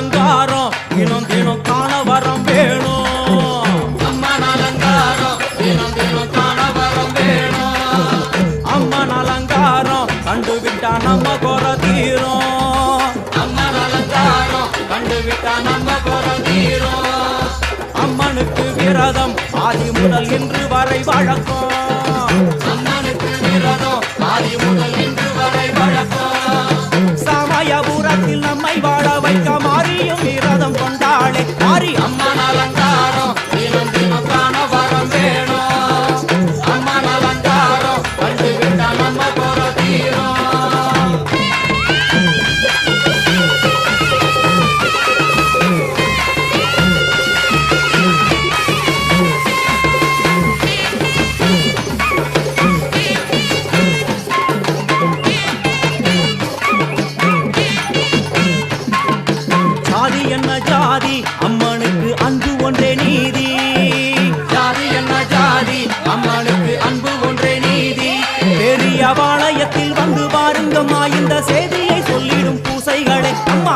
அலங்காரம் தினம் தினம் காண வரம் வேணும். அம்மன் அலங்காரம் தினம் தினம் காண வரம் வேணும். அம்மன் அலங்காரம் கண்டுவிட்டா நம்ம குறை தீரும். அம்மன் அலங்காரம் கண்டுவிட்டா நம்ம குறை தீரும். அம்மனுக்கு விரதம் ஆதி முதல் இன்று வரை வழக்கம். அம்மனுக்கு விரதம் ஆதி முதல் இன்று வரை வழக்கம். சமயபுரத்தில் நம்மை வாழ வைக்க மாறியும் விரதம் கொண்டாளே மாறி அம்மன் அலங்காரம் தினம் தினம் காண வரம் வேணும். அம்மன் அலங்காரம் கண்டுவிட்டா நம்ம குறை தீரும். ஜாதி என்ன ஜாதி அம்மனுக்கு அன்பு ஒன்றே நீதி. ஜாதி என்ன ஜாதி அம்மனுக்கு அன்பு ஒன்றே நீதி. பெரிய பாளையத்தில் வந்து பாருங்கம்மா இந்த செய்தியை சொல்லிடும் பூசைகளே. அம்மா